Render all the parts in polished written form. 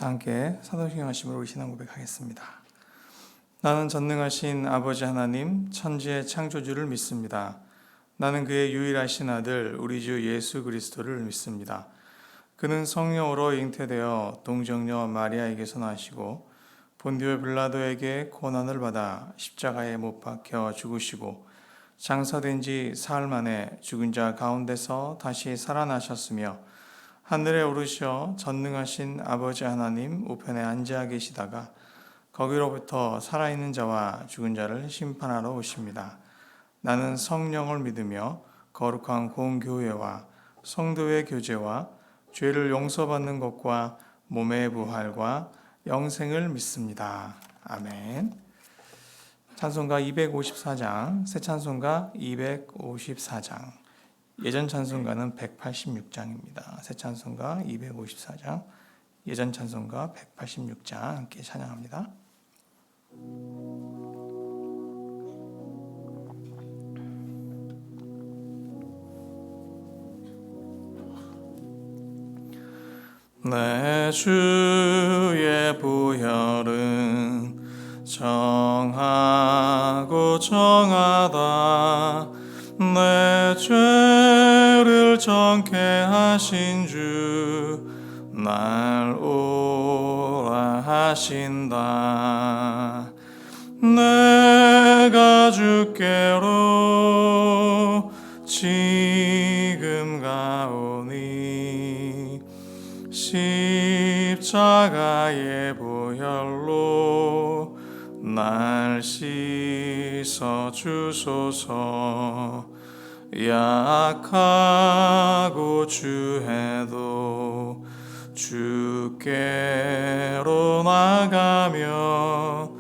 다 함께 사도행전 하심으로 우리 신앙 고백하겠습니다. 나는 전능하신 아버지 하나님 천지의 창조주를 믿습니다. 나는 그의 유일하신 아들 우리 주 예수 그리스도를 믿습니다. 그는 성령으로 잉태되어 동정녀 마리아에게서 나시고 본디오 빌라도에게 고난을 받아 십자가에 못 박혀 죽으시고 장사된 지 사흘 만에 죽은 자 가운데서 다시 살아나셨으며 하늘에 오르셔 전능하신 아버지 하나님 우편에 앉아 계시다가 거기로부터 살아있는 자와 죽은 자를 심판하러 오십니다. 나는 성령을 믿으며 거룩한 공교회와 성도의 교제와 죄를 용서받는 것과 몸의 부활과 영생을 믿습니다. 아멘. 찬송가 254장, 새 찬송가 254장, 예전 찬송가는 186장입니다. 새 찬송가 254장, 예전 찬송가 186장 함께 찬양합니다. 내 주의 보혈은 정하고 정하다 내 죄를 정케 하신 주 날 오라 하신다. 내가 주께로 지금 가오니 십자가의 보혈로 날 씻어 주소서. 약하고 주해도 주께로 나가며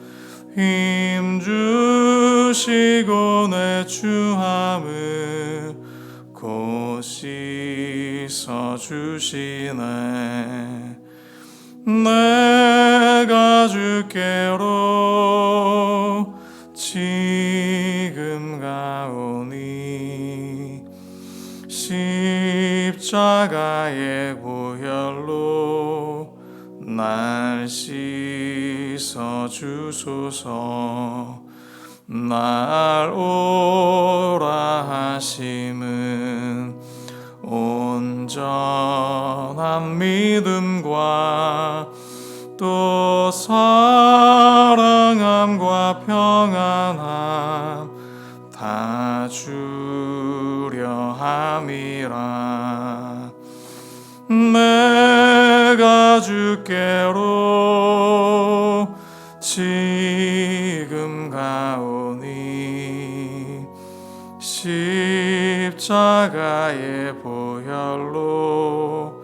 힘 주시고 내 주함을 곧 씻어 주시네. 내가 주께로 지금 가오니 십자가의 보혈로 날 씻어 주소서. 날 오라 하심은 온전한 믿음과 또 사랑함과 평안함 다 주려 함이라. 내가 주께로 지금 가오니 십자가의 보혈로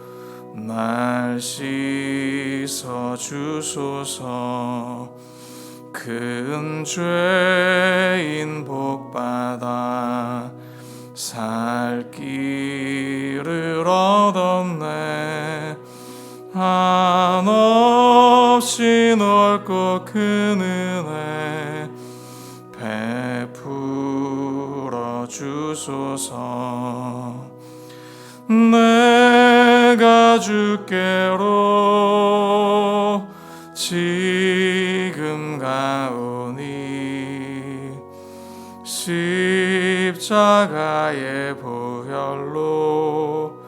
날 씻어 주소서. 큰 죄인 복받아 살 길을 얻었네. 한없이 넓고 큰 은혜 베풀어 주소서. 내가 주께로 지금 가오니 십자가의 보혈로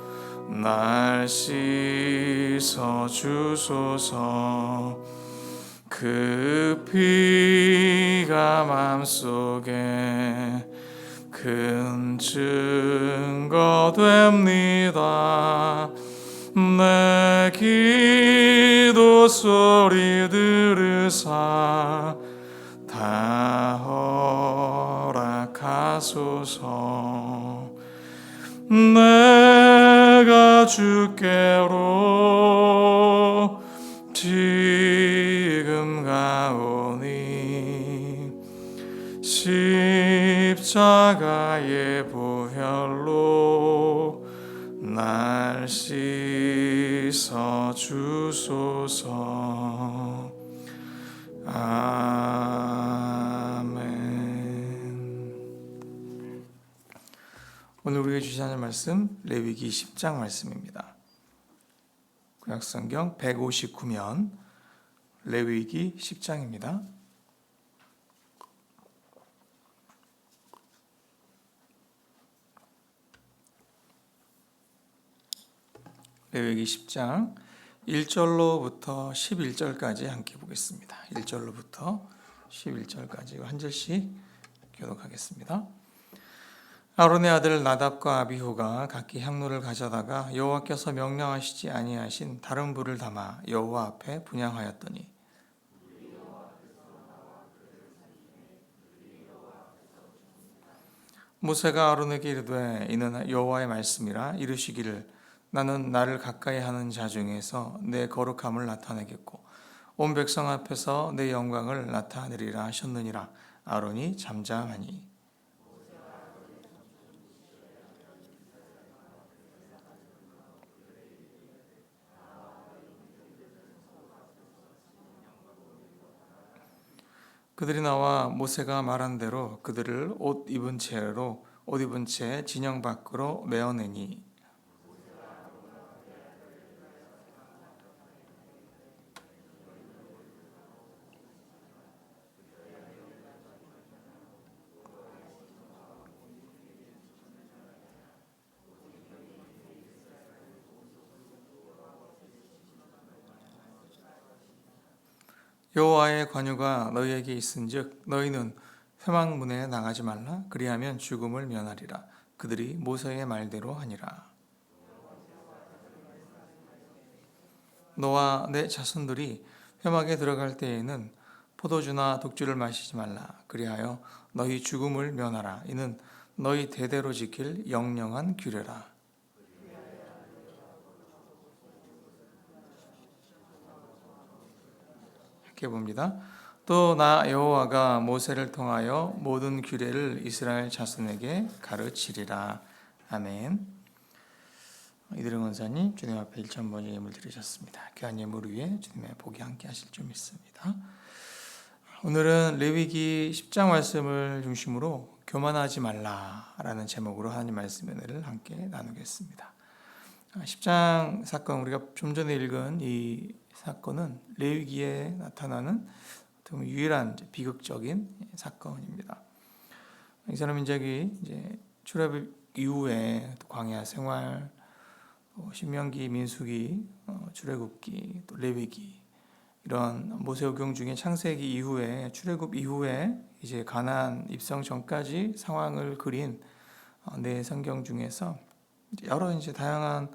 날 씻어 주소서. 그 피가 맘속에 큰 증거 됩니다. 내 기도 소리 들으사 다 허락하소서. 내가 주께로 지금 가오니 십자가의 보혈로 날 씻어 주소서. 아멘. 오늘 우리에게 주시는 말씀 레위기 10장 말씀입니다. 구약성경 159면 레위기 10장입니다. 레위기 10장 1절로부터 11절까지 함께 보겠습니다. 1절로부터 11절까지 한 절씩 교독하겠습니다. 아론의 아들 나답과 아비후가 각기 향로를 가져다가 여호와께서 명령하시지 아니하신 다른 불을 담아 여호와 앞에 분향하였더니 모세가 아론에게 이르되 이는 여호와의 말씀이라 이르시기를 나는 나를 가까이 하는 자 중에서 내 거룩함을 나타내겠고 온 백성 앞에서 내 영광을 나타내리라 하셨느니라. 아론이 잠잠하니 그들이 나와 모세가 말한 대로 그들을 옷 입은 채 진영 밖으로 메어내니 여호와의 관유가 너희에게 있은즉 너희는 회막문에 나가지 말라. 그리하면 죽음을 면하리라. 그들이 모세의 말대로 하니라. 너와 내 자손들이 회막에 들어갈 때에는 포도주나 독주를 마시지 말라. 그리하여 너희 죽음을 면하라. 이는 너희 대대로 지킬 영영한 규례라. 함께 봅니다. 또 나 여호와가 모세를 통하여 모든 규례를 이스라엘 자손에게 가르치리라. 아멘. 이들은 원사님 주님 앞에 1,000번의 예물 드리셨습니다. 귀한 예물 위에 주님의 복이 함께 하실 줄 믿습니다. 오늘은 레위기 10장 말씀을 중심으로 교만하지 말라라는 제목으로 하나님 말씀의 은혜를 함께 나누겠습니다. 10장 사건, 우리가 좀 전에 읽은 이 사건은 레위기에 나타나는 유일한 비극적인 사건입니다. 이스라엘 민족이 이제 출애굽 이후에 광야 생활, 신명기, 민수기, 출애굽기, 또 레위기 이런 모세오경 중에 창세기 이후에 출애굽 이후에 이제 가나안 입성 전까지 상황을 그린 네 성경 중에서 여러 이제 다양한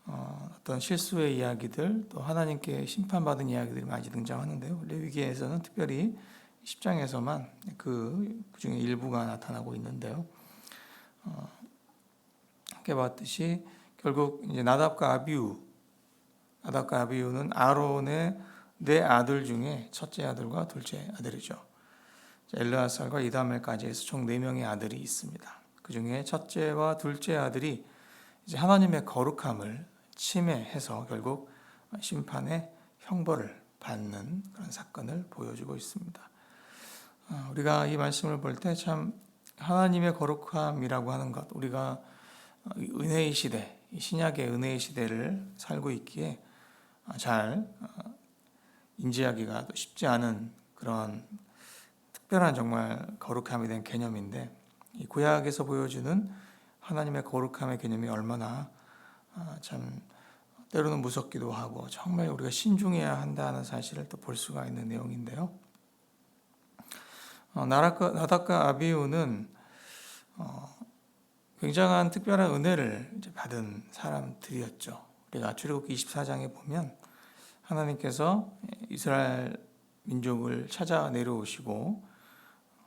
어떤 실수의 이야기들 또 하나님께 심판받은 이야기들이 많이 등장하는데요. 레위기에서는 특별히 10장에서만 그 중에 일부가 나타나고 있는데요. 함께 봤듯이 결국 이제 나답과 아비후는 아론의 네 아들 중에 첫째 아들과 둘째 아들이죠. 엘르아살과 이다멜까지 해서 총 4명의 아들이 있습니다. 그 중에 첫째와 둘째 아들이 이제 하나님의 거룩함을 침해해서 결국 심판의 형벌을 받는 그런 사건을 보여주고 있습니다. 우리가 이 말씀을 볼 때 참 하나님의 거룩함이라고 하는 것, 우리가 은혜의 시대, 신약의 은혜의 시대를 살고 있기에 잘 인지하기가 쉽지 않은 그런 특별한 정말 거룩함에 대한 개념인데, 이 구약에서 보여주는 하나님의 거룩함의 개념이 얼마나 참 때로는 무섭기도 하고 정말 우리가 신중해야 한다는 사실을 또 볼 수가 있는 내용인데요. 나답과 아비후는 굉장한 특별한 은혜를 받은 사람들이었죠. 우리가 출애굽기 24장에 보면 하나님께서 이스라엘 민족을 찾아 내려오시고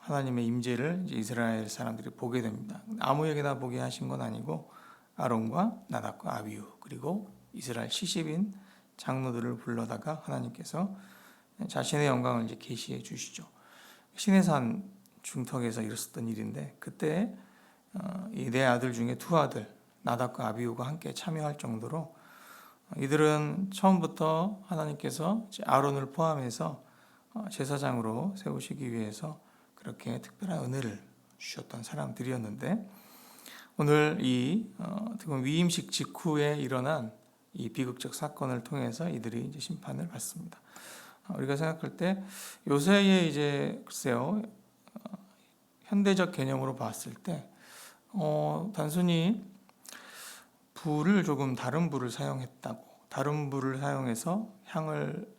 하나님의 임재를 이스라엘 사람들이 보게 됩니다. 아무에게나 보게 하신 건 아니고 아론과 나답과 아비후 그리고 이스라엘 70인 장로들을 불러다가 하나님께서 자신의 영광을 이제 계시해 주시죠. 시내산 중턱에서 일었었던 일인데 그때 이 네 아들 중에 두 아들 나답과 아비후가 함께 참여할 정도로 이들은 처음부터 하나님께서 아론을 포함해서 제사장으로 세우시기 위해서 그렇게 특별한 은혜를 주셨던 사람들이었는데 오늘 이 위임식 직후에 일어난 이 비극적 사건을 통해서 이들이 이제 심판을 받습니다. 우리가 생각할 때 요새의 이제 글쎄요, 현대적 개념으로 봤을 때 단순히 불을 조금 다른 불을 사용했다고, 다른 불을 사용해서 향을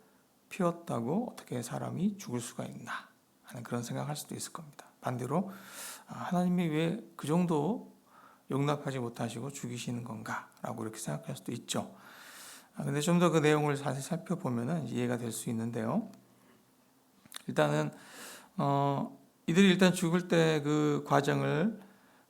피웠다고 어떻게 사람이 죽을 수가 있나 하는 그런 생각할 수도 있을 겁니다. 반대로 하나님이 왜 그 정도 용납하지 못하시고 죽이시는 건가 라고 이렇게 생각할 수도 있죠. 근데 좀 더 그 내용을 자세히 살펴보면 이해가 될 수 있는데요. 일단은 이들이 일단 죽을 때 그 과정을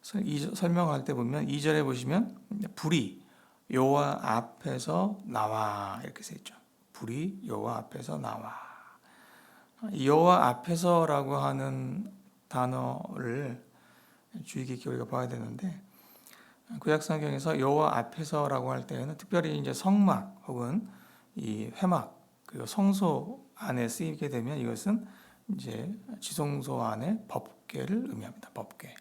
설명할 때 보면 2절에 보시면 불이 여호와 앞에서 나와 이렇게 써 있죠. 불이 여호와 앞에서 나와. 여호와 앞에서라고 하는 단어를 주의 깊게 우리가 봐야 되는데, 구약 성경에서 여호와 앞에서라고 할 때에는 특별히 이제 성막 혹은 이 회막 그리고 성소 안에 쓰이게 되면 이것은 이제 지성소 안에 법궤를 의미합니다. 법궤.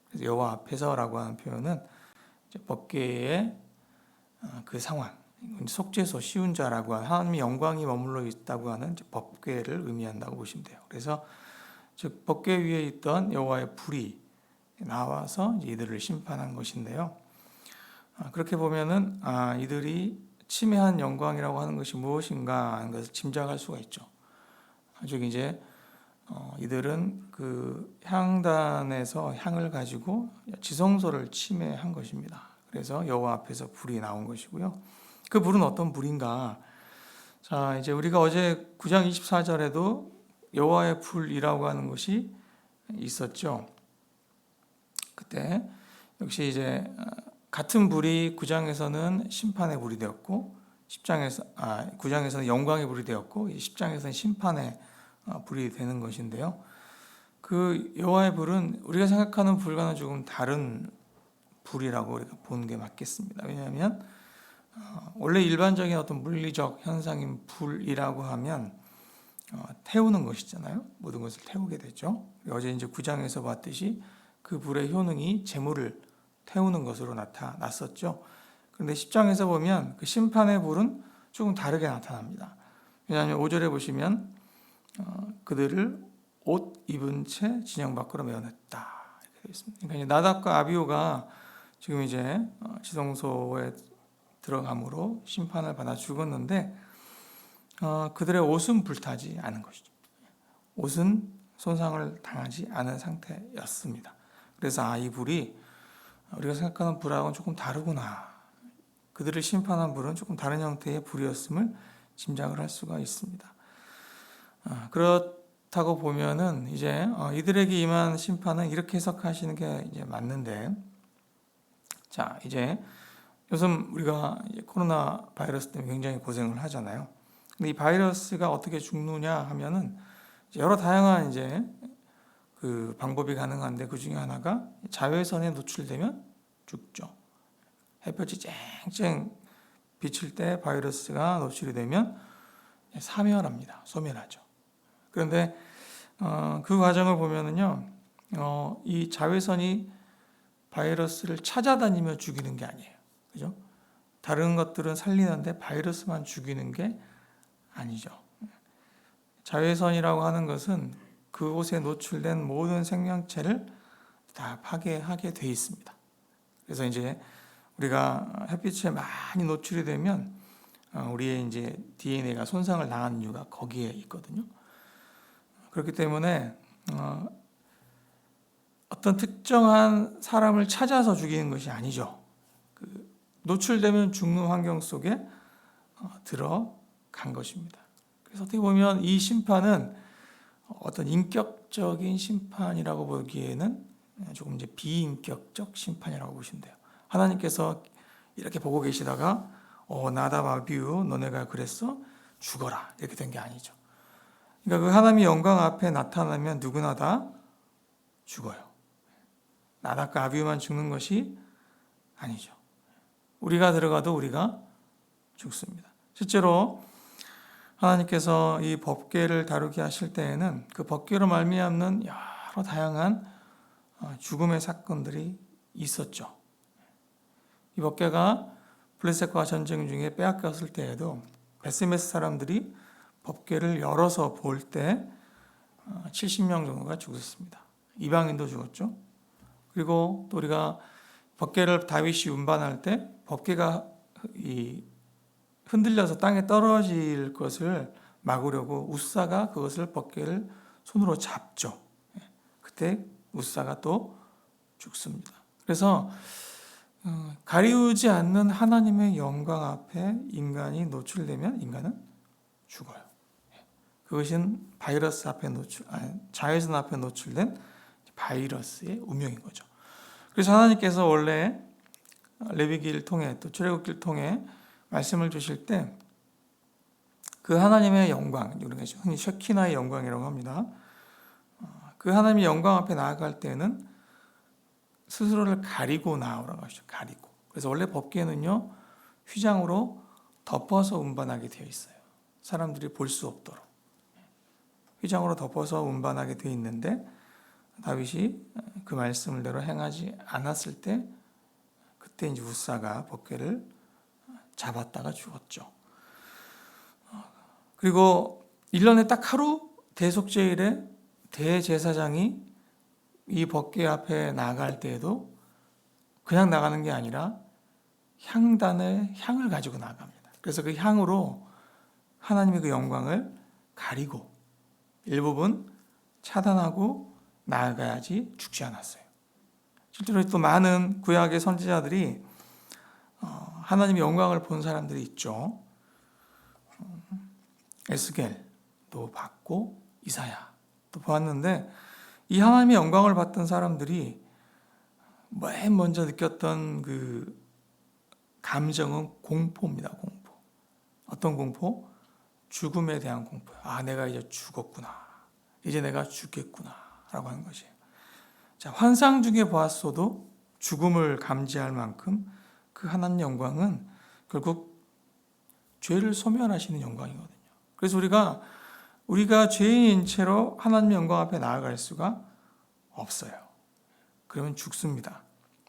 그래서 여호와 앞에서라고 하는 표현은 이제 법궤의 그 상황, 속죄소 시운자라고 하는 하나님의 영광이 머물러 있다고 하는 법궤를 의미한다고 보시면 돼요. 그래서 즉 법궤 위에 있던 여호와의 불이 나와서 이들을 심판한 것인데요. 그렇게 보면은 이들이 침해한 영광이라고 하는 것이 무엇인가 하는 것을 짐작할 수가 있죠. 즉 이제 이들은 그 향단에서 향을 가지고 지성소를 침해한 것입니다. 그래서 여호와 앞에서 불이 나온 것이고요. 그 불은 어떤 불인가? 자, 이제 우리가 어제 9장 24절에도 여호와의 불이라고 하는 것이 있었죠. 그때 역시 이제 같은 불이 9장에서는 심판의 불이 되었고 9장에서는 영광의 불이 되었고 10장에서는 심판의 불이 되는 것인데요. 그 여호와의 불은 우리가 생각하는 불과는 조금 다른 불이라고 우리가 보는 게 맞겠습니다. 왜냐하면 원래 일반적인 어떤 물리적 현상인 불이라고 하면 태우는 것이잖아요. 모든 것을 태우게 되죠. 어제 이제 9장에서 봤듯이 그 불의 효능이 재물을 태우는 것으로 나타났었죠. 그런데 10장에서 보면 그 심판의 불은 조금 다르게 나타납니다. 왜냐하면 5절에 보시면 그들을 옷 입은 채 진영 밖으로 메어냈다 이렇게 되어 있습니다. 그러니까 나답과 아비후가 지금 이제 지성소에 들어감으로 심판을 받아 죽었는데 그들의 옷은 불타지 않은 것이죠. 옷은 손상을 당하지 않은 상태였습니다. 그래서 이 불이 우리가 생각하는 불하고는 조금 다르구나. 그들을 심판한 불은 조금 다른 형태의 불이었음을 짐작을 할 수가 있습니다. 그렇다고 보면은 이제 이들에게 임한 심판은 이렇게 해석하시는 게 이제 맞는데, 자 이제 요즘 우리가 이제 코로나 바이러스 때문에 굉장히 고생을 하잖아요. 근데 이 바이러스가 어떻게 죽느냐 하면은 여러 다양한 이제 그 방법이 가능한데 그 중에 하나가 자외선에 노출되면 죽죠. 햇볕이 쨍쨍 비칠 때 바이러스가 노출이 되면 사멸합니다. 소멸하죠. 그런데 그 과정을 보면은요, 이 자외선이 바이러스를 찾아다니며 죽이는 게 아니에요. 그죠? 다른 것들은 살리는데 바이러스만 죽이는 게 아니죠. 자외선이라고 하는 것은 그곳에 노출된 모든 생명체를 다 파괴하게 돼 있습니다. 그래서 이제 우리가 햇빛에 많이 노출이 되면 우리의 이제 DNA가 손상을 당하는 이유가 거기에 있거든요. 그렇기 때문에 어떤 특정한 사람을 찾아서 죽이는 것이 아니죠. 노출되면 죽는 환경 속에 들어간 것입니다. 그래서 어떻게 보면 이 심판은 어떤 인격적인 심판이라고 보기에는 조금 이제 비인격적 심판이라고 보시면 돼요. 하나님께서 이렇게 보고 계시다가 나답 아비후 너네가 그랬어? 죽어라 이렇게 된 게 아니죠. 그러니까 그 하나님의 영광 앞에 나타나면 누구나 다 죽어요. 나답과 아비후만 죽는 것이 아니죠. 우리가 들어가도 우리가 죽습니다. 실제로 하나님께서 이 법궤를 다루게 하실 때에는 그 법궤로 말미암는 여러 다양한 죽음의 사건들이 있었죠. 이 법궤가 블레셋과 전쟁 중에 빼앗겼을 때에도 베스메스 사람들이 법궤를 열어서 볼 때 70명 정도가 죽었습니다. 이방인도 죽었죠. 그리고 또 우리가 법궤를 다윗이 운반할 때 법궤가 흔들려서 땅에 떨어질 것을 막으려고 우사가 그것을 법궤를 손으로 잡죠. 그때 우사가 또 죽습니다. 그래서 가리우지 않는 하나님의 영광 앞에 인간이 노출되면 인간은 죽어요. 그것은 바이러스 앞에 자외선 앞에 노출된 바이러스의 운명인 거죠. 그래서 하나님께서 원래 레위기를 통해 또 출애굽기를 통해 말씀을 주실 때 그 하나님의 영광, 우리가 흔히 쉐키나의 영광이라고 합니다. 그 하나님의 영광 앞에 나아갈 때는 스스로를 가리고 나오라고 하시죠. 가리고. 그래서 원래 법궤는요, 휘장으로 덮어서 운반하게 되어 있어요. 사람들이 볼 수 없도록. 휘장으로 덮어서 운반하게 되어 있는데 다윗이 그 말씀대로 행하지 않았을 때 그때 이제 우사가 법궤를 잡았다가 죽었죠. 그리고 1년에 딱 하루 대속제일에 대제사장이 이 법궤 앞에 나갈 때에도 그냥 나가는 게 아니라 향단의 향을 가지고 나갑니다. 그래서 그 향으로 하나님의 그 영광을 가리고 일부분 차단하고 나아가야지 죽지 않았어요. 실제로 또 많은 구약의 선지자들이 하나님의 영광을 본 사람들이 있죠. 에스겔도 봤고 이사야도 보았는데 이 하나님의 영광을 봤던 사람들이 맨 먼저 느꼈던 그 감정은 공포입니다. 공포. 어떤 공포? 죽음에 대한 공포예요. 아, 내가 이제 죽었구나. 이제 내가 죽겠구나. 라고 하는 것이에요. 자, 환상 중에 보았어도 죽음을 감지할 만큼 그 하나님의 영광은 결국 죄를 소멸하시는 영광이거든요. 그래서 우리가 죄인인 채로 하나님의 영광 앞에 나아갈 수가 없어요. 그러면 죽습니다.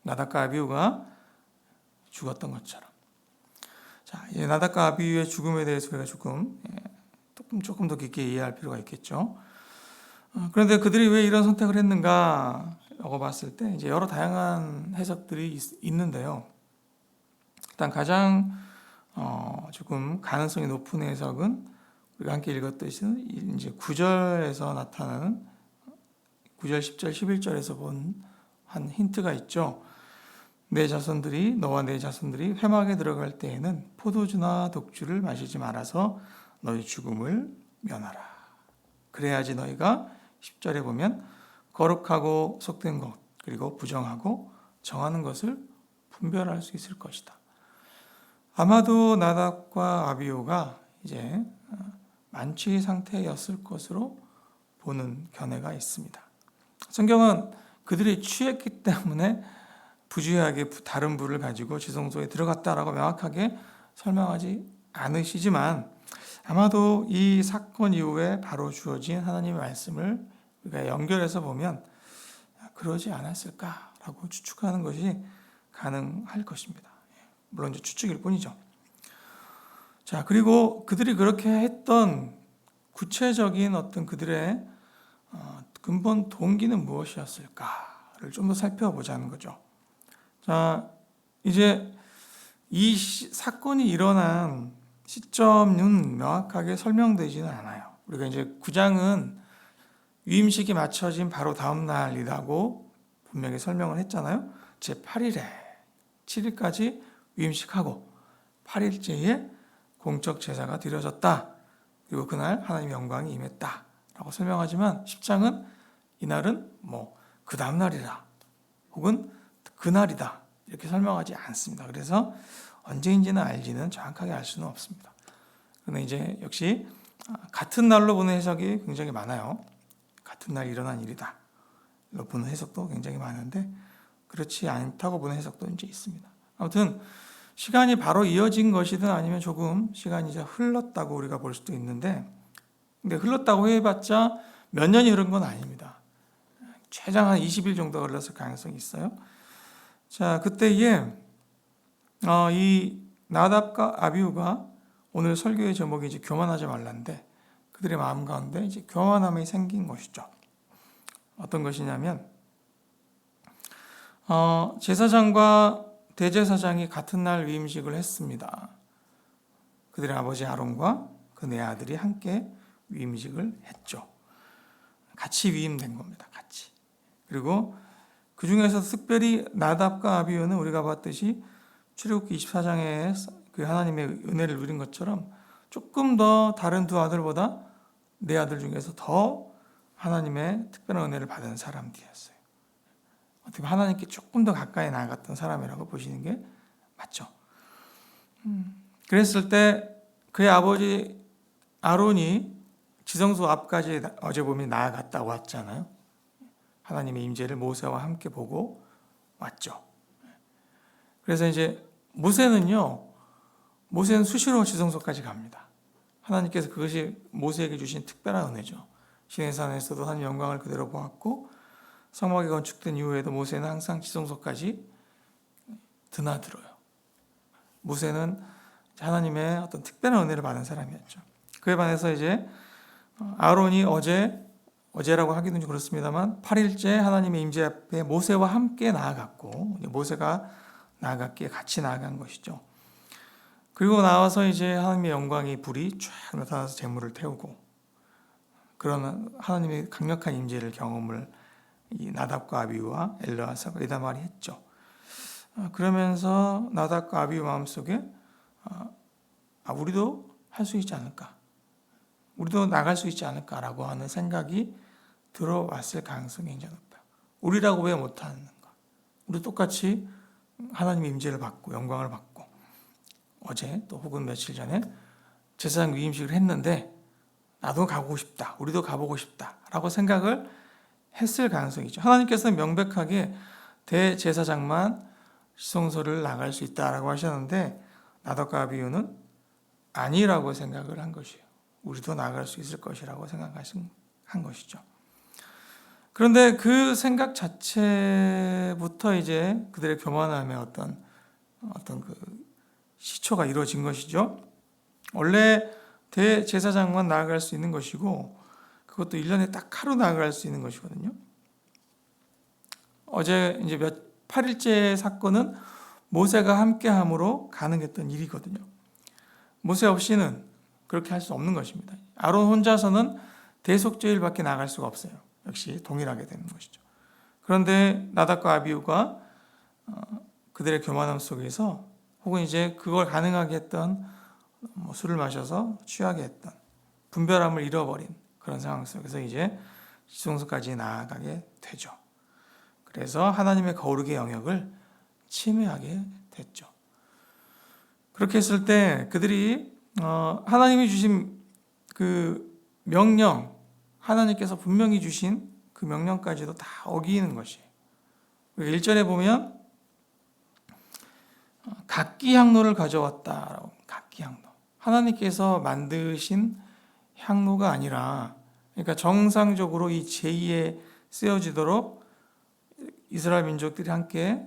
나답과 아비후가 죽었던 것처럼. 자, 이제 나답과 아비후의 죽음에 대해서 우리가 조금 더 깊게 이해할 필요가 있겠죠. 그런데 그들이 왜 이런 선택을 했는가라고 봤을 때 이제 여러 다양한 해석들이 있는데요. 일단 가장 조금 가능성이 높은 해석은 우리가 함께 읽었듯이 이제 9절에서 나타나는 9절, 10절, 11절에서 본 한 힌트가 있죠. 너와 내 자손들이 회막에 들어갈 때에는 포도주나 독주를 마시지 말아서 너희 죽음을 면하라. 그래야지 너희가 10절에 보면 거룩하고 속된 것 그리고 부정하고 정하는 것을 분별할 수 있을 것이다. 아마도 나답과 아비후가 이제 만취 상태였을 것으로 보는 견해가 있습니다. 성경은 그들이 취했기 때문에 부주의하게 다른 불을 가지고 지성소에 들어갔다라고 명확하게 설명하지 않으시지만 아마도 이 사건 이후에 바로 주어진 하나님의 말씀을 우리가 연결해서 보면 그러지 않았을까라고 추측하는 것이 가능할 것입니다. 물론 이제 추측일 뿐이죠. 자, 그리고 그들이 그렇게 했던 구체적인 어떤 그들의 근본 동기는 무엇이었을까를 좀 더 살펴보자는 거죠. 자, 이제 이 사건이 일어난 시점은 명확하게 설명되지는 않아요. 우리가 이제 9장은 위임식이 맞춰진 바로 다음 날이라고 분명히 설명을 했잖아요. 제8일에 7일까지 위임식하고 8일째에 공적 제사가 드려졌다. 그리고 그날 하나님의 영광이 임했다. 라고 설명하지만 10장은 이날은 그 다음 날이라 혹은 그날이다. 이렇게 설명하지 않습니다. 그래서 언제인지는 알지는 정확하게 알 수는 없습니다. 그런데 이제 역시 같은 날로 보는 해석이 굉장히 많아요. 같은 날 일어난 일이다. 이로 보는 해석도 굉장히 많은데 그렇지 않다고 보는 해석도 이제 있습니다. 아무튼 시간이 바로 이어진 것이든 아니면 조금 시간이 이제 흘렀다고 우리가 볼 수도 있는데 근데 흘렀다고 해봤자 몇 년이 흐른 건 아닙니다. 최장 한 20일 정도 흘렀을 가능성이 있어요. 자, 그때에 이 나답과 아비후가 오늘 설교의 제목이 이제 교만하지 말라인데 그들의 마음 가운데 이제 교만함이 생긴 것이죠. 어떤 것이냐면 제사장과 대제사장이 같은 날 위임식을 했습니다. 그들의 아버지 아론과 그 네 아들이 함께 위임식을 했죠. 같이 위임된 겁니다. 같이. 그리고 그 중에서 특별히 나답과 아비후는 우리가 봤듯이 출애굽기 24장에 그 하나님의 은혜를 누린 것처럼 조금 더 다른 두 아들보다 네 아들 중에서 더 하나님의 특별한 은혜를 받은 사람들이었어요. 어떻게 보면 하나님께 조금 더 가까이 나아갔던 사람이라고 보시는 게 맞죠. 그랬을 때 그의 아버지 아론이 지성소 앞까지 어제 보면 나아갔다 왔잖아요. 하나님의 임재를 모세와 함께 보고 왔죠. 그래서 이제 모세는 수시로 지성소까지 갑니다. 하나님께서 그것이 모세에게 주신 특별한 은혜죠. 시내산에서도 하나님 영광을 그대로 보았고 성막이 건축된 이후에도 모세는 항상 지성소까지 드나들어요. 모세는 하나님의 어떤 특별한 은혜를 받은 사람이었죠. 그에 반해서 이제 아론이 어제라고 하기는 좀 그렇습니다만 8일째 하나님의 임재 앞에 모세와 함께 나아갔고 모세가 나아갔기에 같이 나아간 것이죠. 그리고 나와서 이제 하나님의 영광이 불이 쫙 나타나서 제물을 태우고 그런 하나님의 강력한 임재를 경험을 이 나답과 아비후와 엘르아사가 이다말이 했죠. 그러면서 나답과 아비후 마음속에 우리도 할 수 있지 않을까? 우리도 나갈 수 있지 않을까라고 하는 생각이 들어왔을 가능성이 굉장히 높아요. 우리라고 왜 못하는가? 우리 똑같이 하나님의 임재를 받고 영광을 받고 어제 또 혹은 며칠 전에 제사장 위임식을 했는데 나도 가고 싶다. 우리도 가보고 싶다라고 생각을 했을 가능성이 있죠. 하나님께서는 명백하게 대제사장만 지성소를 나갈 수 있다라고 하셨는데 나답과 아비후는 아니라고 생각을 한 것이에요. 우리도 나갈 수 있을 것이라고 생각한 것이죠. 그런데 그 생각 자체부터 이제 그들의 교만함의 어떤 그 시초가 이루어진 것이죠. 원래 대제사장만 나아갈 수 있는 것이고 그것도 1년에 딱 하루 나아갈 수 있는 것이거든요. 어제 이제 8일째 사건은 모세가 함께함으로 가능했던 일이거든요. 모세 없이는 그렇게 할 수 없는 것입니다. 아론 혼자서는 대속죄일밖에 나갈 수가 없어요. 역시 동일하게 되는 것이죠. 그런데 나답과 아비후가 그들의 교만함 속에서 혹은 이제 그걸 가능하게 했던 술을 마셔서 취하게 했던 분별함을 잃어버린 그런 상황 속에서 이제 지성소까지 나아가게 되죠. 그래서 하나님의 거룩의 영역을 침해하게 됐죠. 그렇게 했을 때 그들이 하나님이 주신 그 명령, 하나님께서 분명히 주신 그 명령까지도 다 어기는 것이에요. 1절에 보면 각기 향로를 가져왔다라고. 각기 향로. 하나님께서 만드신 향로가 아니라 그러니까 정상적으로 이 제2에 쓰여지도록 이스라엘 민족들이 함께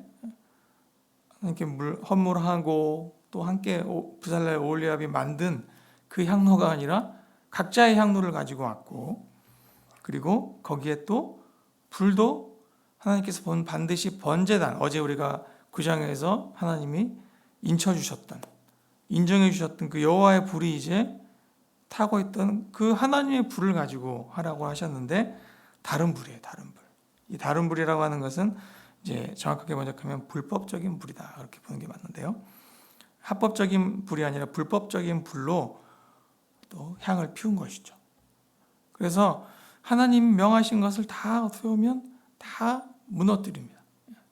헌물하고 또 함께 부살렐 오홀리압이 만든 그 향로가 아니라 각자의 향로를 가지고 왔고 그리고 거기에 또 불도 하나님께서 반드시 번제단 어제 우리가 9장에서 하나님이 인정해 주셨던 그 여호와의 불이 이제 타고 있던 그 하나님의 불을 가지고 하라고 하셨는데 다른 불이에요. 다른 불. 이 다른 불이라고 하는 것은 이제 정확하게 번역하면 불법적인 불이다 그렇게 보는 게 맞는데요. 합법적인 불이 아니라 불법적인 불로 또 향을 피운 것이죠. 그래서 하나님 명하신 것을 다 어떻게 보면 다 무너뜨립니다.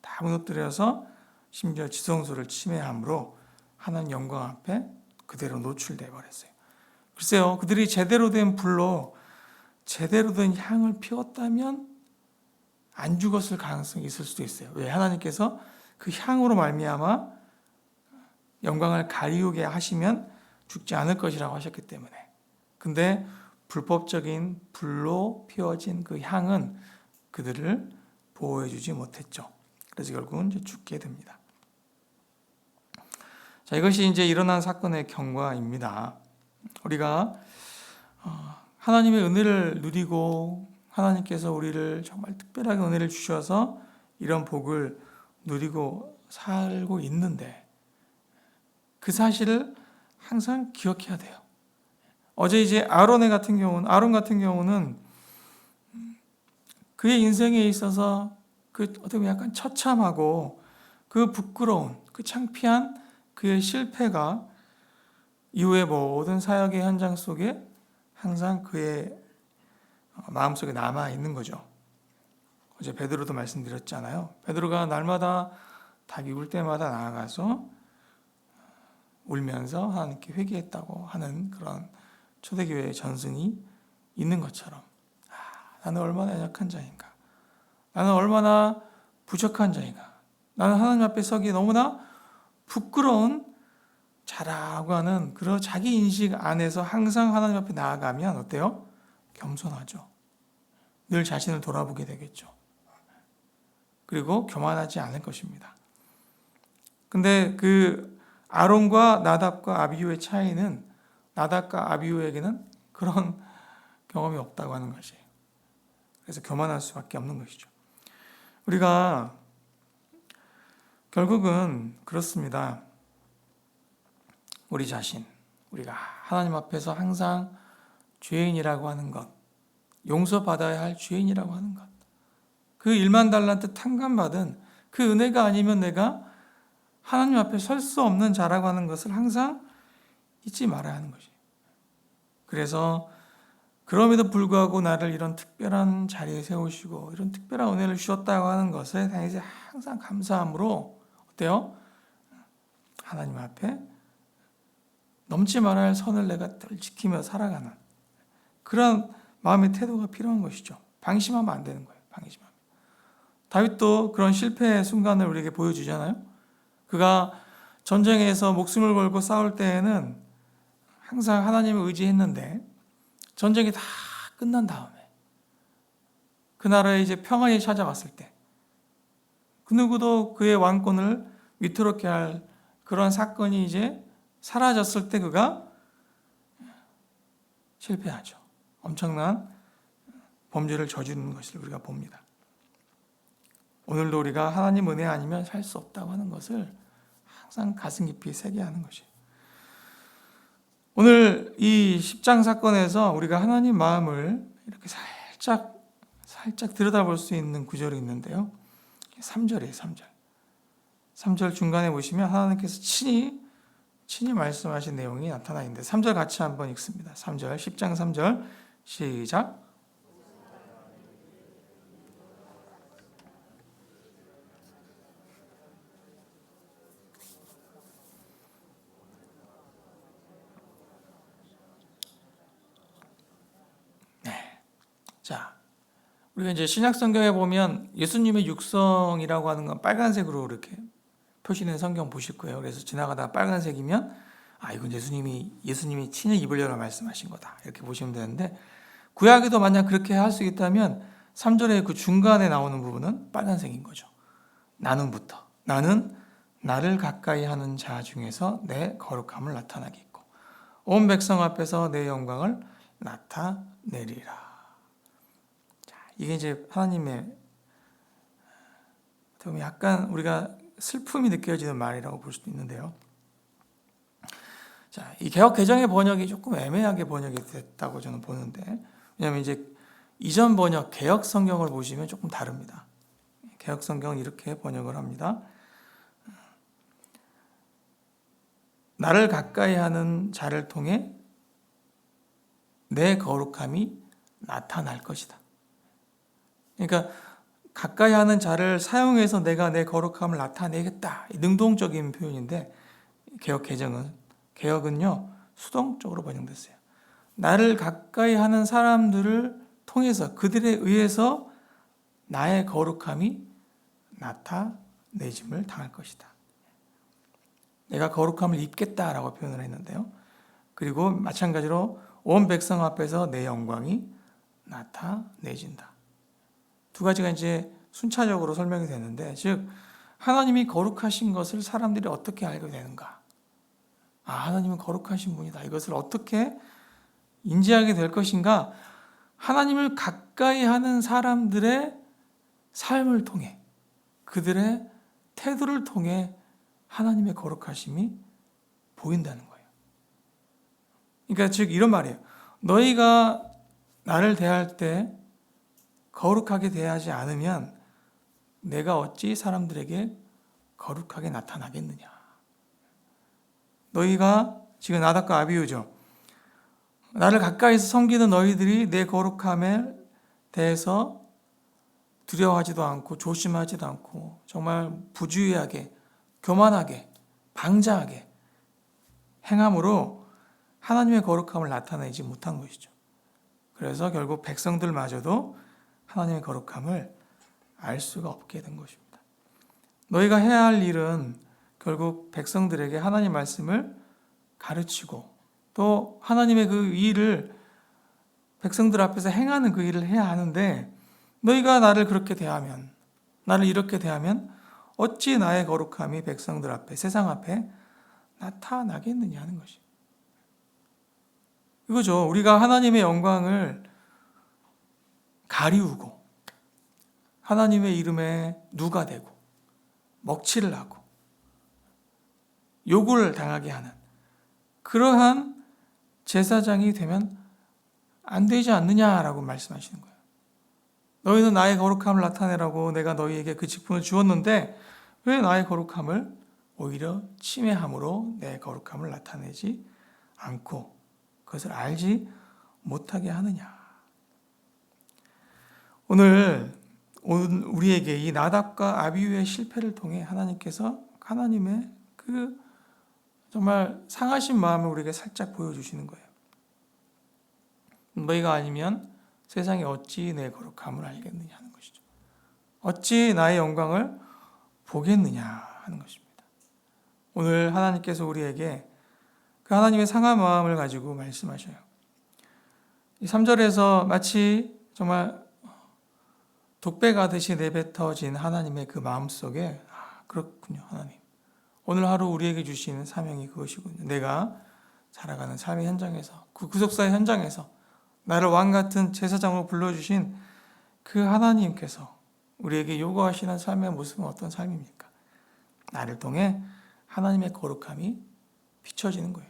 다 무너뜨려서 심지어 지성소를 침해함으로 하나님 영광 앞에 그대로 노출돼 버렸어요. 글쎄요, 그들이 제대로 된 불로 제대로 된 향을 피웠다면 안 죽었을 가능성이 있을 수도 있어요. 왜? 하나님께서 그 향으로 말미암아 영광을 가리우게 하시면 죽지 않을 것이라고 하셨기 때문에. 근데 불법적인 불로 피워진 그 향은 그들을 보호해 주지 못했죠. 그래서 결국은 이제 죽게 됩니다. 자, 이것이 이제 일어난 사건의 경과입니다. 우리가 하나님의 은혜를 누리고 하나님께서 우리를 정말 특별하게 은혜를 주셔서 이런 복을 누리고 살고 있는데 그 사실을 항상 기억해야 돼요. 어제 이제 아론 같은 경우는 그의 인생에 있어서 그 어떻게 보면 약간 처참하고 그 부끄러운, 그 창피한 그의 실패가 이후의 모든 사역의 현장 속에 항상 그의 마음속에 남아 있는 거죠. 어제 베드로도 말씀드렸잖아요. 베드로가 날마다 닭이 울 때마다 나아가서 울면서 하나님께 회개했다고 하는 그런 초대교회의 전승이 있는 것처럼 나는 얼마나 연약한 자인가, 나는 얼마나 부족한 자인가, 나는 하나님 앞에 서기 너무나 부끄러운 자라고 하는 그런 자기 인식 안에서 항상 하나님 앞에 나아가면 어때요? 겸손하죠. 늘 자신을 돌아보게 되겠죠. 그리고 교만하지 않을 것입니다. 근데 그 아론과 나답과 아비후의 차이는 나답과 아비후에게는 그런 경험이 없다고 하는 것이에요. 그래서 교만할 수밖에 없는 것이죠. 우리가 결국은 그렇습니다. 우리 자신, 우리가 하나님 앞에서 항상 죄인이라고 하는 것, 용서받아야 할 죄인이라고 하는 것, 그 1만 달란트 탕감받은 그 은혜가 아니면 내가 하나님 앞에 설 수 없는 자라고 하는 것을 항상 잊지 말아야 하는 것이에요. 그래서 그럼에도 불구하고 나를 이런 특별한 자리에 세우시고 이런 특별한 은혜를 주셨다고 하는 것에 대해서 항상 감사함으로 어때요? 하나님 앞에 넘지 말아야 할 선을 내가 늘 지키며 살아가는 그런 마음의 태도가 필요한 것이죠. 방심하면 안 되는 거예요. 방심하면. 다윗도 그런 실패의 순간을 우리에게 보여주잖아요. 그가 전쟁에서 목숨을 걸고 싸울 때에는 항상 하나님을 의지했는데 전쟁이 다 끝난 다음에 그 나라에 이제 평안이 찾아왔을 때 그 누구도 그의 왕권을 위태롭게 할 그런 사건이 이제 사라졌을 때 그가 실패하죠. 엄청난 범죄를 저지르는 것을 우리가 봅니다. 오늘도 우리가 하나님 은혜 아니면 살 수 없다고 하는 것을 항상 가슴 깊이 새겨야 하는 것이에요. 오늘 이 10장 사건에서 우리가 하나님 마음을 이렇게 살짝 들여다볼 수 있는 구절이 있는데요. 3절이에요. 3절. 3절 중간에 보시면 하나님께서 친히 말씀하신 내용이 나타나 있는데 3절 같이 한번 읽습니다. 3절, 10장 3절 시작. 자, 우리가 이제 신약 성경에 보면 예수님의 육성이라고 하는 건 빨간색으로 이렇게 표시된 성경 보실 거예요. 그래서 지나가다가 빨간색이면 이건 예수님이 친히 입으려고 말씀하신 거다. 이렇게 보시면 되는데 구약에도 만약 그렇게 할 수 있다면 3절의 그 중간에 나오는 부분은 빨간색인 거죠. 나는부터. 나는 나를 가까이 하는 자 중에서 내 거룩함을 나타나겠고 온 백성 앞에서 내 영광을 나타내리라. 이게 이제 하나님의 약간 우리가 슬픔이 느껴지는 말이라고 볼 수도 있는데요. 자, 이 개역 개정의 번역이 조금 애매하게 번역이 됐다고 저는 보는데, 왜냐하면 이제 이전 번역 개역 성경을 보시면 조금 다릅니다. 개역 성경은 이렇게 번역을 합니다. 나를 가까이 하는 자를 통해 내 거룩함이 나타날 것이다. 그러니까 가까이 하는 자를 사용해서 내가 내 거룩함을 나타내겠다. 능동적인 표현인데 개역은요 수동적으로 번역됐어요. 나를 가까이 하는 사람들을 통해서 그들에 의해서 나의 거룩함이 나타내짐을 당할 것이다. 내가 거룩함을 입겠다라고 표현을 했는데요. 그리고 마찬가지로 온 백성 앞에서 내 영광이 나타내진다. 두 가지가 이제 순차적으로 설명이 되는데, 즉 하나님이 거룩하신 것을 사람들이 어떻게 알게 되는가? 하나님은 거룩하신 분이다. 이것을 어떻게 인지하게 될 것인가? 하나님을 가까이 하는 사람들의 삶을 통해, 그들의 태도를 통해 하나님의 거룩하심이 보인다는 거예요. 그러니까 즉 이런 말이에요. 너희가 나를 대할 때 거룩하게 대하지 않으면 내가 어찌 사람들에게 거룩하게 나타나겠느냐. 너희가 지금 나답과 아비후죠. 나를 가까이서 섬기는 너희들이 내 거룩함에 대해서 두려워하지도 않고 조심하지도 않고 정말 부주의하게, 교만하게, 방자하게 행함으로 하나님의 거룩함을 나타내지 못한 것이죠. 그래서 결국 백성들마저도 하나님의 거룩함을 알 수가 없게 된 것입니다. 너희가 해야 할 일은 결국 백성들에게 하나님 말씀을 가르치고 또 하나님의 그 일을 백성들 앞에서 행하는 그 일을 해야 하는데 너희가 나를 그렇게 대하면, 나를 이렇게 대하면 어찌 나의 거룩함이 백성들 앞에, 세상 앞에 나타나겠느냐 하는 것이. 이거죠. 우리가 하나님의 영광을 가리우고 하나님의 이름에 누가 되고 먹칠을 하고 욕을 당하게 하는 그러한 제사장이 되면 안 되지 않느냐라고 말씀하시는 거예요. 너희는 나의 거룩함을 나타내라고 내가 너희에게 그 직분을 주었는데 왜 나의 거룩함을 오히려 침해함으로 내 거룩함을 나타내지 않고 그것을 알지 못하게 하느냐. 오늘 우리에게 이 나답과 아비후의 실패를 통해 하나님께서 하나님의 그 정말 상하신 마음을 우리에게 살짝 보여주시는 거예요. 너희가 아니면 세상이 어찌 내 거룩함을 알겠느냐 하는 것이죠. 어찌 나의 영광을 보겠느냐 하는 것입니다. 오늘 하나님께서 우리에게 그 하나님의 상한 마음을 가지고 말씀하셔요. 3절에서 마치 정말 독배 가듯이 내뱉어진 하나님의 그 마음속에 그렇군요 하나님. 오늘 하루 우리에게 주시는 사명이 그것이군요. 내가 살아가는 삶의 현장에서 그 구속사의 현장에서 나를 왕같은 제사장으로 불러주신 그 하나님께서 우리에게 요구하시는 삶의 모습은 어떤 삶입니까? 나를 통해 하나님의 거룩함이 비춰지는 거예요.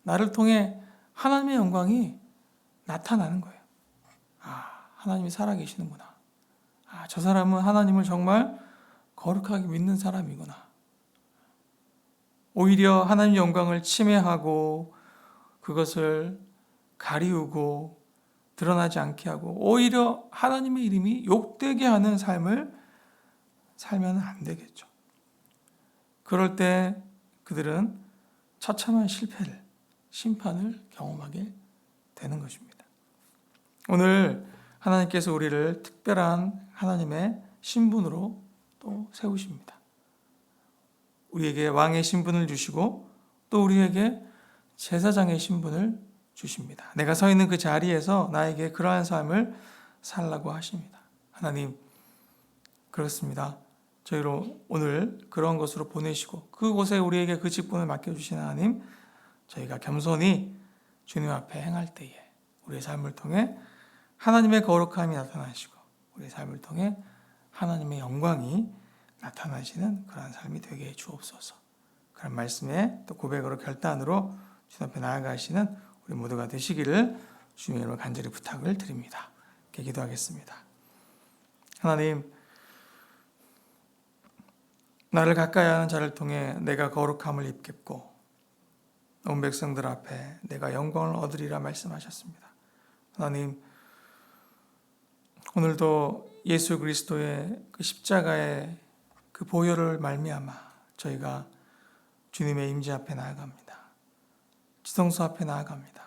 나를 통해 하나님의 영광이 나타나는 거예요. 하나님이 살아계시는구나. 저 사람은 하나님을 정말 거룩하게 믿는 사람이구나. 오히려 하나님의 영광을 침해하고 그것을 가리우고 드러나지 않게 하고 오히려 하나님의 이름이 욕되게 하는 삶을 살면 안 되겠죠. 그럴 때 그들은 처참한 실패를, 심판을 경험하게 되는 것입니다. 오늘 하나님께서 우리를 특별한 하나님의 신분으로 또 세우십니다. 우리에게 왕의 신분을 주시고 또 우리에게 제사장의 신분을 주십니다. 내가 서 있는 그 자리에서 나에게 그러한 삶을 살라고 하십니다. 하나님, 그렇습니다. 저희로 오늘 그런 것으로 보내시고 그곳에 우리에게 그 직분을 맡겨주신 하나님, 저희가 겸손히 주님 앞에 행할 때에 우리의 삶을 통해 하나님의 거룩함이 나타나시고 우리의 삶을 통해 하나님의 영광이 나타나시는 그런 삶이 되게 해 주옵소서. 그런 말씀에 또 고백으로 결단으로 주님 앞에 나아가시는 우리 모두가 되시기를 주님의 이름으로 간절히 부탁을 드립니다. 이렇게 기도하겠습니다. 하나님, 나를 가까이 하는 자를 통해 내가 거룩함을 입겠고 온 백성들 앞에 내가 영광을 얻으리라 말씀하셨습니다. 하나님, 오늘도 예수 그리스도의 그 십자가의 그 보혈을 말미암아 저희가 주님의 임재 앞에 나아갑니다. 지성소 앞에 나아갑니다.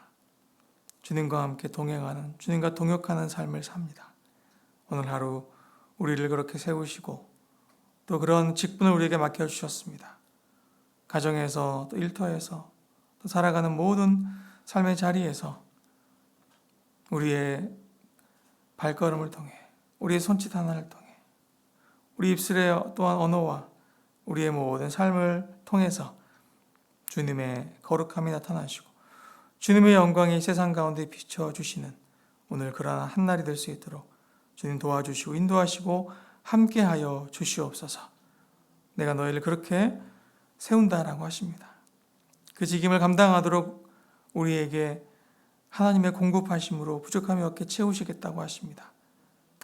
주님과 함께 동행하는, 주님과 동역하는 삶을 삽니다. 오늘 하루 우리를 그렇게 세우시고 또 그런 직분을 우리에게 맡겨주셨습니다. 가정에서 또 일터에서 또 살아가는 모든 삶의 자리에서 우리의 발걸음을 통해 우리의 손짓 하나를 통해 우리 입술의 또한 언어와 우리의 모든 삶을 통해서 주님의 거룩함이 나타나시고 주님의 영광이 세상 가운데 비춰주시는 오늘 그러한 한날이 될 수 있도록 주님 도와주시고 인도하시고 함께하여 주시옵소서. 내가 너희를 그렇게 세운다라고 하십니다. 그 직임을 감당하도록 우리에게 하나님의 공급하심으로 부족함이 없게 채우시겠다고 하십니다.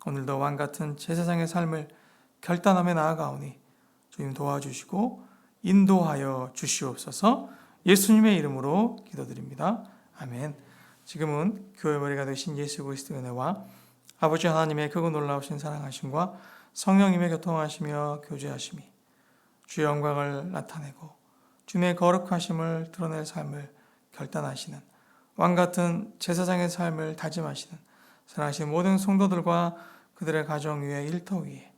오늘도 왕같은 제사장의 삶을 결단하며 나아가오니 주님 도와주시고 인도하여 주시옵소서. 예수님의 이름으로 기도드립니다. 아멘. 지금은 교회 머리가 되신 예수 그리스도의 은혜와 아버지 하나님의 크고 놀라우신 사랑하심과 성령님의 교통하시며 교제하심이 주의 영광을 나타내고 주님의 거룩하심을 드러낼 삶을 결단하시는 왕같은 제사장의 삶을 다짐하시는 사랑하신 모든 성도들과 그들의 가정 위에 일터 위에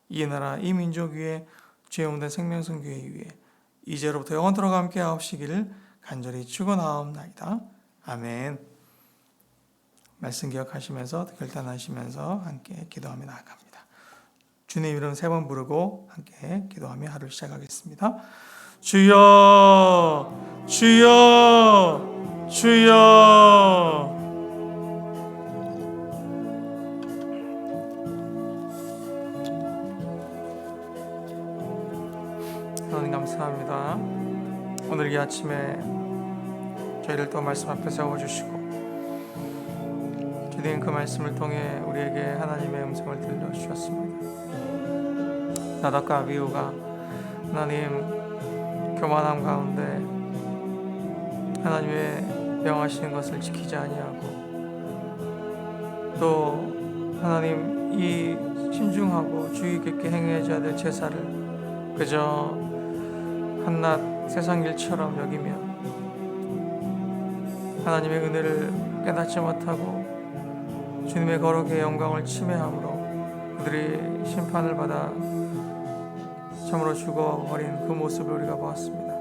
이 나라 이 민족 위에 주의 몸된 생명성 교회 위에 이제로부터 영원토록 함께 하옵시기를 간절히 축원하옵나이다. 아멘. 말씀 기억하시면서 결단하시면서 함께 기도하며 나아갑니다. 주님 이름 3번 부르고 함께 기도하며 하루를 시작하겠습니다. 주여 주여 주여. 하나님 감사합니다. 오늘 이 아침에 저희를 또 말씀 앞에 세워주시고 주님 그 말씀을 통해 우리에게 하나님의 음성을 들려주셨습니다. 나답과 아비후가 하나님 교만함 가운데 하나님의 명하시는 것을 지키지 아니하고 또 하나님 이 신중하고 주의 깊게 행해야 될 제사를 그저 한낱 세상 일처럼 여기며 하나님의 은혜를 깨닫지 못하고 주님의 거룩의 영광을 침해함으로 그들이 심판을 받아 참으로 죽어버린 그 모습을 우리가 보았습니다.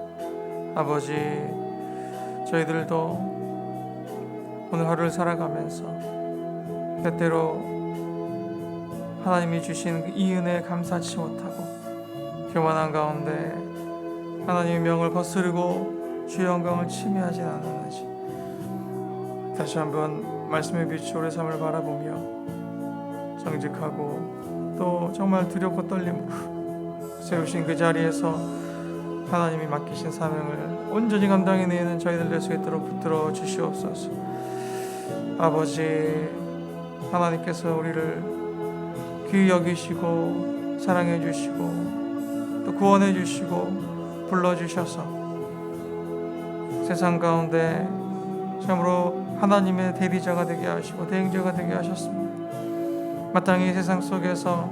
아버지, 저희들도 오늘 하루를 살아가면서 때때로 하나님이 주신 이 은혜에 감사치 못하고 교만한 가운데 하나님의 명을 거스르고 주의 영광을 침해하진 않았는지 다시 한번 말씀의 빛으로 우리의 삶을 바라보며 정직하고 또 정말 두렵고 떨림으로 세우신 그 자리에서 하나님이 맡기신 사명을 온전히 감당해내는 저희들 될 수 있도록 붙들어 주시옵소서. 아버지, 하나님께서 우리를 귀히 여기시고 사랑해 주시고 또 구원해 주시고 불러주셔서 세상 가운데 참으로 하나님의 대리자가 되게 하시고 대행자가 되게 하셨습니다. 마땅히 세상 속에서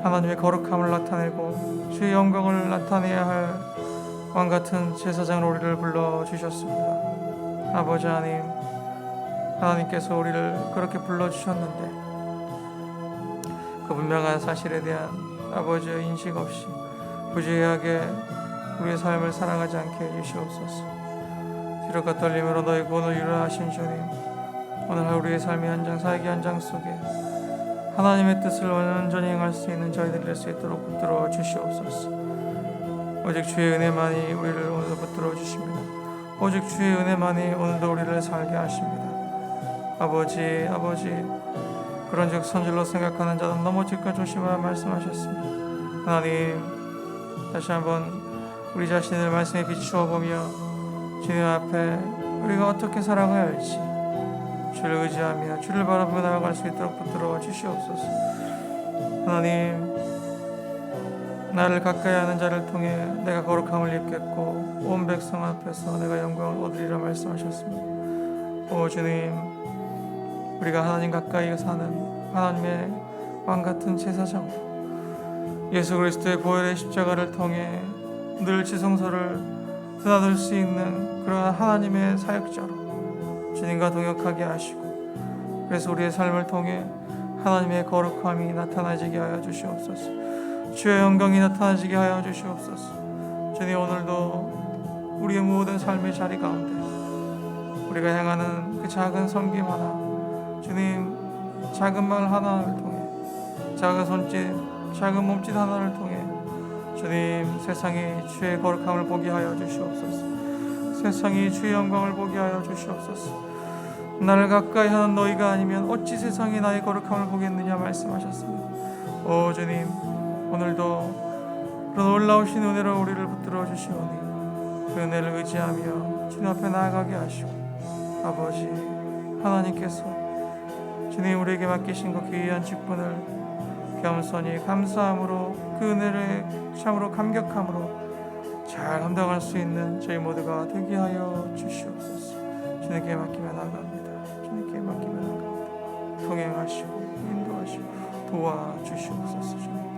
하나님의 거룩함을 나타내고 주의 영광을 나타내야 할 왕같은 제사장으로 우리를 불러주셨습니다. 아버지 하나님, 하나님께서 우리를 그렇게 불러주셨는데 그 분명한 사실에 대한 아버지의 인식 없이 부주의하게 우리의 삶을 살아가지 않게 해주시옵소서. 두렵고 떨림으로 너희 구원을 이루하신 주님, 오늘 하루 우리의 삶의 현장, 사역의 현장 속에 하나님의 뜻을 온전히 행할 수 있는 저희들이 될 수 있도록 붙들어 주시옵소서. 오직 주의 은혜만이 우리를 오늘도 붙들어 주십니다. 오직 주의 은혜만이 오늘도 우리를 살게 하십니다. 아버지, 그런즉 선질로 생각하는 자는 넘어질까 조심하라 말씀하셨습니다. 하나님, 다시 한번 우리 자신을 말씀에 비추어 보며 주님 앞에 우리가 어떻게 살아가야 할지 주를 의지하며 주를 바라보며 나아갈 수 있도록 붙들어 주시옵소서. 하나님, 나를 가까이 하는 자를 통해 내가 거룩함을 입겠고 온 백성 앞에서 내가 영광을 얻으리라 말씀하셨습니다. 오 주님, 우리가 하나님 가까이 사는 하나님의 왕같은 제사장으로 예수 그리스도의 보혈의 십자가를 통해 늘 지성소를 드나들 수 있는 그러한 하나님의 사역자로 주님과 동역하게 하시고 그래서 우리의 삶을 통해 하나님의 거룩함이 나타나지게 하여 주시옵소서. 주의 영광이 나타나지게 하여 주시옵소서. 주님, 오늘도 우리의 모든 삶의 자리 가운데 우리가 향하는 그 작은 섬김 하나, 주님, 작은 말 하나를 통해 작은 손짓, 작은 몸짓 하나를 통해 주님, 세상이 주의 거룩함을 보게 하여 주시옵소서. 세상이 주의 영광을 보게 하여 주시옵소서. 나를 가까이 하는 너희가 아니면 어찌 세상이 나의 거룩함을 보겠느냐 말씀하셨습니다. 오 주님, 오늘도 그런 놀라우신 은혜로 우리를 붙들어 주시오니 그 은혜를 의지하며 주님 앞에 나아가게 하시고, 아버지 하나님께서 주님 우리에게 맡기신 그 귀한 직분을 겸손히 감사함으로 그 은혜를 참으로 감격함으로 잘 감당할 수 있는 저희 모두가 되게 하여 주시옵소서. 주님께 맡기며 나갑니다. 주님께 맡기며 나갑니다. 통행하시고 인도하시고 도와주시옵소서. 주님.